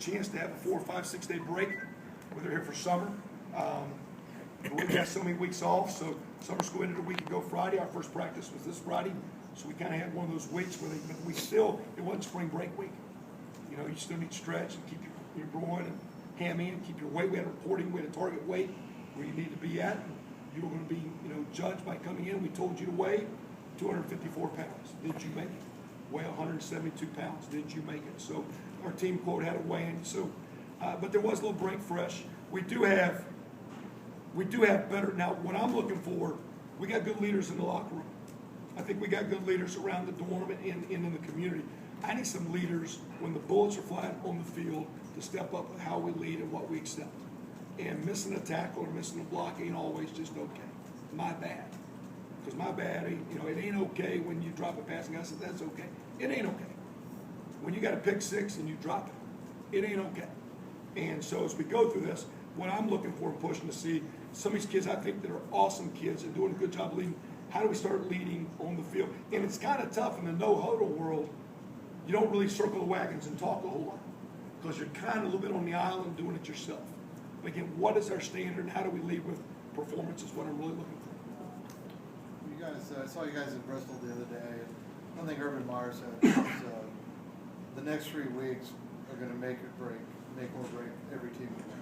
chance to have a 4 or 5, 6 day break when they're here for summer. We got so many weeks off, so summer school ended a week ago Friday. Our first practice was this Friday, so we kind of had one of those weeks where it wasn't spring break week. You know, you still need to stretch and keep your groin and hammy and keep your weight. We had a reporting, we had a target weight where you need to be at. You were going to be, judged by coming in. We told you to weigh 254 pounds. Did you make it? Weigh 172 pounds. Did you make it? So our team quote had a weigh-in. So, but there was a little break fresh. We do have better. Now, what I'm looking for, we got good leaders in the locker room. I think we got good leaders around the dorm and in the community. I need some leaders when the bullets are flying on the field to step up with how we lead and what we accept. And missing a tackle or missing a block ain't always just okay. My bad. Because my bad, it ain't okay when you drop a passing. I said, that's okay. It ain't okay. When you got a pick six and you drop it ain't okay. And so as we go through this, what I'm looking for and pushing to see, some of these kids I think that are awesome kids and doing a good job leading, how do we start leading on the field? And it's kind of tough in the no-huddle world. You don't really circle the wagons and talk a whole lot because you're kind of a little bit on the island doing it yourself. But again, what is our standard and how do we lead with performance is what I'm really looking for. You guys, I saw you guys in Bristol the other day. And one thing Urban Meyer said is the next 3 weeks are going to make or break every team in there.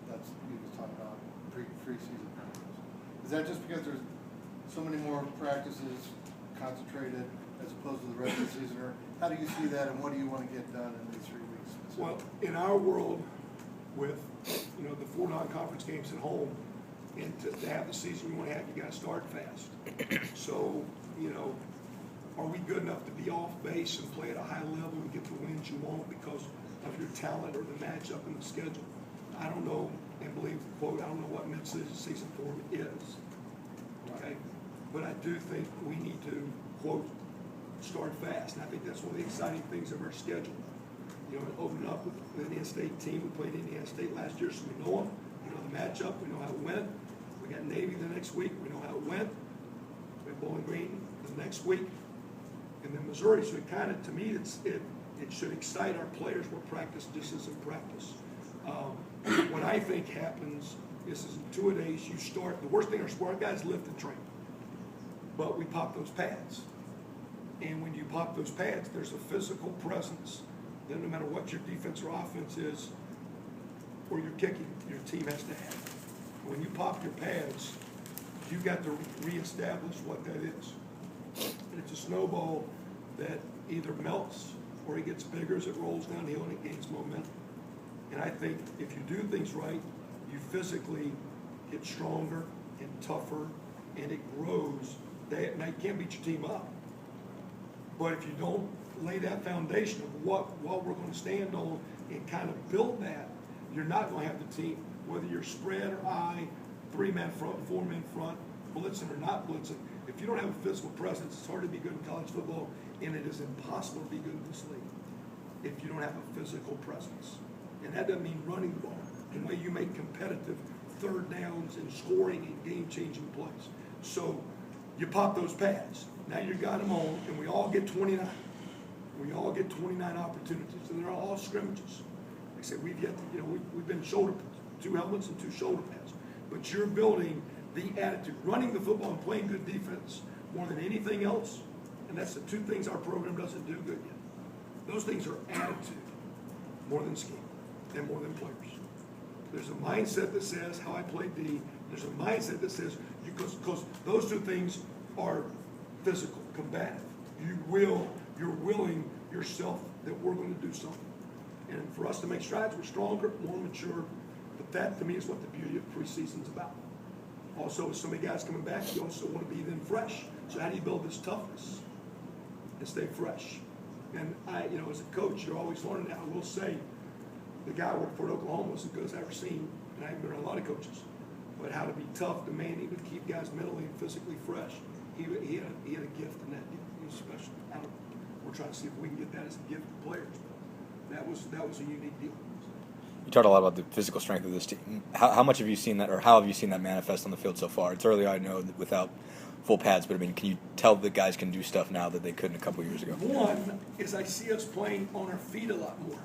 That's he was talking about pre-season practice. Is that just because there's so many more practices concentrated as opposed to the rest of the season, or how do you see that, and what do you want to get done in these 3 weeks? Well, in our world, with the 4 non-conference games at home, and to have the season you want to have, you got to start fast. So, are we good enough to be off base and play at a high level and get the wins you want because of your talent or the matchup in the schedule? I don't know, and believe the quote, I don't know what mid-season form is. Okay, but I do think we need to quote start fast, and I think that's one of the exciting things of our schedule. Open up with the Indiana State team. We played Indiana State last year, so we know them. We know the matchup. We know how it went. We got Navy the next week. We know how it went. We have Bowling Green the next week, and then Missouri. So it kind of, to me, it should excite our players where practice just isn't practice. What I think happens is in 2-a-days you start. The worst thing our guys lift and train, but we pop those pads, and when you pop those pads, there's a physical presence. Then no matter what your defense or offense is, or you're kicking, your team has to have. When you pop your pads, you've got to reestablish what that is. And it's a snowball that either melts or it gets bigger as it rolls downhill and it gains momentum. And I think if you do things right, you physically get stronger and tougher, and it grows. Now you can't beat your team up, but if you don't lay that foundation of what we're going to stand on and kind of build that, you're not going to have the team, whether you're spread or I, 3-man front, 4-man front, blitzing or not blitzing. If you don't have a physical presence, it's hard to be good in college football, and it is impossible to be good in this league if you don't have a physical presence. And that doesn't mean running the ball. The way you make competitive third downs and scoring and game-changing plays. So you pop those pads. Now you got them on, and we all get 29. We all get 29 opportunities, and they're all scrimmages. Like I said, we've been shoulder, 2 helmets and 2 shoulder pads. But you're building the attitude, running the football and playing good defense more than anything else. And that's the 2 things our program doesn't do good yet. Those things are attitude more than scheme and more than players. There's a mindset that says how I play D. There's a mindset that says, because those 2 things are physical, combative. You're willing yourself that we're going to do something. And for us to make strides, we're stronger, more mature. But that, to me, is what the beauty of preseason's about. Also, with so many guys coming back, you also want to be then fresh. So how do you build this toughness and stay fresh? And as a coach, you're always learning that. I will say, the guy I worked for at Oklahoma was as good as I've ever seen, and I've been around a lot of coaches. But how to be tough, demanding, to keep guys mentally and physically fresh. He had a gift in that. He was special. We're trying to see if we can get that as a gift to players. But that was a unique deal. You talked a lot about the physical strength of this team. How much have you seen that, or how have you seen that manifest on the field so far? It's early, I know, without full pads, but can you tell the guys can do stuff now that they couldn't a couple years ago? One is I see us playing on our feet a lot more.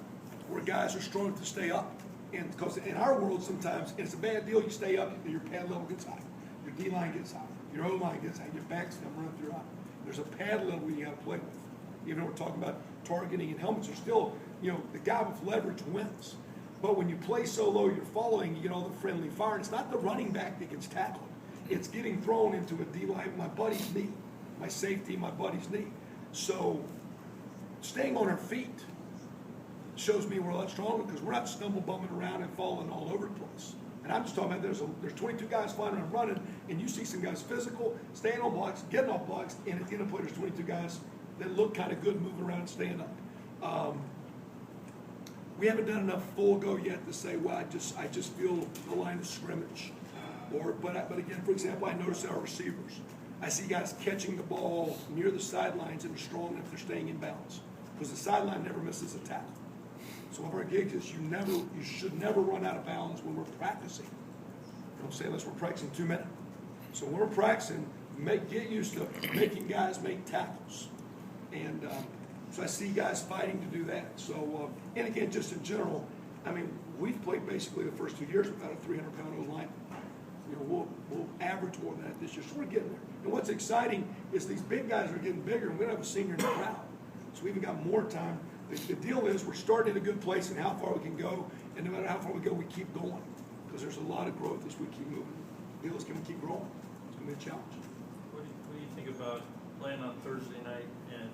where guys are strong to stay up. And because in our world sometimes, and it's a bad deal, you stay up, your pad level gets high, your D-line gets high, your O-line gets high, your backs come running through high. There's a pad level you gotta play with. Even though we're talking about targeting and helmets, are still, the guy with leverage wins. But when you play so low, you're following, you get all the friendly fire. And it's not the running back that gets tackled. It's getting thrown into a D-line, my buddy's knee, my safety, my buddy's knee. So staying on our feet shows me we're a lot stronger because we're not stumble bumming around and falling all over the place. And I'm just talking about there's 22 guys flying around running, and you see some guys physical, staying on blocks, getting off blocks, and at the end of the play, there's 22 guys that look kind of good moving around and staying up. We haven't done enough full go yet to say, well, I just feel the line of scrimmage. But again, for example, I notice our receivers. I see guys catching the ball near the sidelines and are strong enough they're staying in bounds because the sideline never misses a tackle. So one of our gigs is you should never run out of bounds when we're practicing. You know what I'm saying? Unless we're practicing 2 minutes. So when we're practicing, get used to making guys make tackles. And so I see guys fighting to do that. So, and again, just in general, I mean, we've played basically the first 2 years without a 300-pound O-line. We'll average more than that this year. So we're getting there. And what's exciting is these big guys are getting bigger, and we don't have a senior in the crowd. So we even got more time. The deal is we're starting in a good place and how far we can go, and no matter how far we go, we keep going because there's a lot of growth as we keep moving. The deal is, can we keep growing? It's going to be a challenge. What do you think about playing on Thursday night? And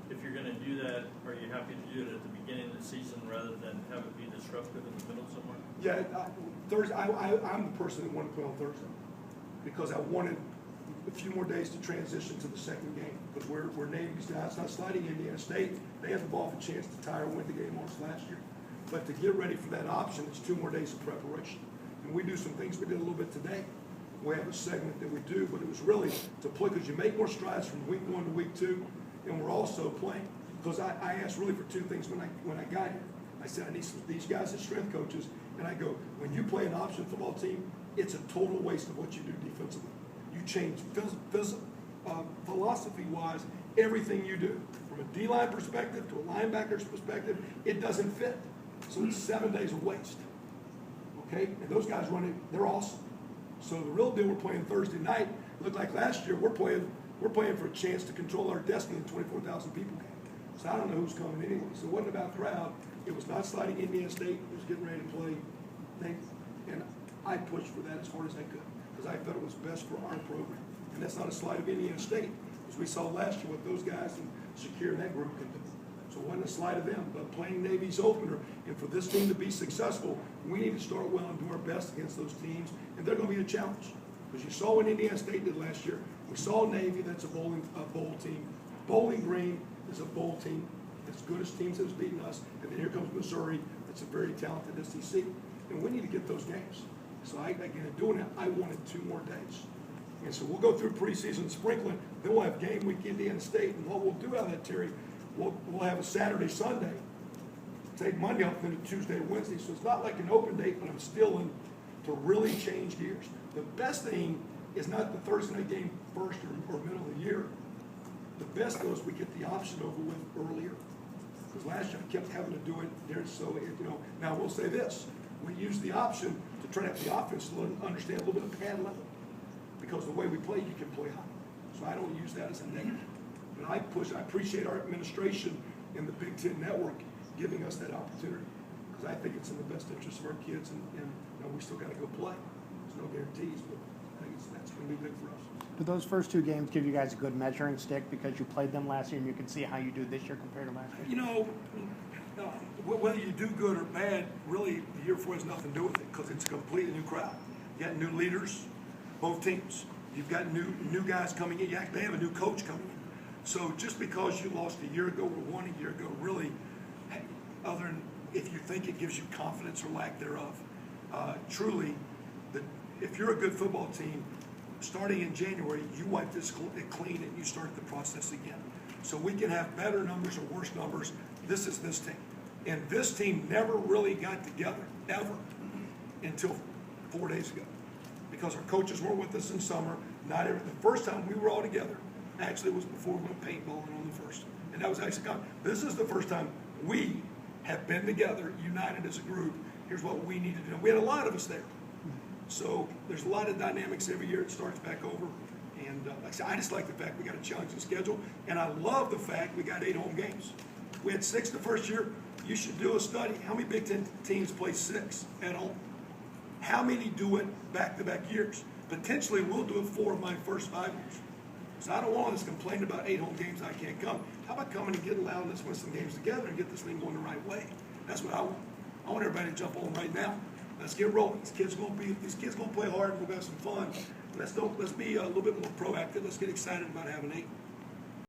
if you're going to do that, are you happy to do it at the beginning of the season rather than have it be disruptive in the middle somewhere? Yeah, Thursday. I'm the person that wanted to play on Thursday because I wanted a few more days to transition to the second game because we're Navy's down. It's not sliding Indiana State. They had the ball for a chance to tie or win the game on us last year. But to get ready for that option, it's 2 more days of preparation. And we do some things we did a little bit today. We have a segment that we do, but it was really to play because you make more strides from week 1 to week 2, and we're also playing. Because I asked really for 2 things when I got here. I said, I need these guys as strength coaches, and I go, when you play an option football team, it's a total waste of what you do defensively. You change philosophy-wise everything you do. From a D-line perspective to a linebacker's perspective, it doesn't fit. So it's 7 days of waste. Okay? And those guys running, they're awesome. So the real deal, we're playing Thursday night. Looked like last year, we're playing for a chance to control our destiny in 24,000 people game. So I don't know who's coming anyway. So it wasn't about crowd. It was not sliding Indiana State. It was getting ready to play. And I pushed for that as hard as I could because I thought it was best for our program. And that's not a slide of Indiana State. As we saw last year what those guys and Shakir and that group could do. So it wasn't a slide of them, but playing Navy's opener. And for this team to be successful, we need to start well and do our best against those teams. And they're going to be a challenge. Because you saw what Indiana State did last year. We saw Navy, that's a bowl team. Bowling Green is a bowl team. As good as teams that's beaten us. And then here comes Missouri. That's a very talented SEC. And we need to get those games. So again, doing that, I wanted 2 more days. And so we'll go through preseason sprinkling. Then we'll have game week Indiana State. And what we'll do out of that, Terry, we'll have a Saturday, Sunday. Take Monday off, then a Tuesday or Wednesday. So it's not like an open date, but I'm still in to really change gears. The best thing is not the Thursday night game first or middle of the year. The best though is we get the option over with earlier. Because last year I kept having to do it there. So, now we'll say this. We use the option to try to have the offense to understand a little bit of pad level. Because the way we play, you can play high. So I don't use that as a negative. But I appreciate our administration and the Big Ten Network giving us that opportunity. Because I think it's in the best interest of our kids, and we still got to go play. There's no guarantees, but I think that's going to be big for us. Do those first 2 games give you guys a good measuring stick because you played them last year and you can see how you do this year compared to last year? Whether you do good or bad, really, the year before has nothing to do with it because it's a completely new crowd. You got new leaders, both teams. You've got new guys coming in. They have a new coach coming in. So just because you lost a year ago or won a year ago, really, other than if you think it gives you confidence or lack thereof, truly, if you're a good football team, starting in January, you wipe this clean and you start the process again. So we can have better numbers or worse numbers. This is this team. And this team never really got together, ever, until 4 days ago. Because our coaches weren't with us in summer. The first time we were all together, actually, was before we went paintballing on the first. And that was actually this is the first time we have been together, united as a group. Here's what we need to do. We had a lot of us there. So there's a lot of dynamics every year. It starts back over. And like I said, I just like the fact we got a challenging schedule. And I love the fact we got 8 home games. We had 6 the first year. You should do a study. How many Big Ten teams play 6 at home? How many do it back-to-back years? Potentially, we'll do it 4 of my first 5 years. So I don't want us complaining about 8 home games I can't come. How about coming and getting loud and let's win some games together and get this thing going the right way? That's what I want. I want everybody to jump on right now. Let's get rolling. These kids gonna play hard and we're gonna have some fun. Let's be a little bit more proactive. Let's get excited about having 8.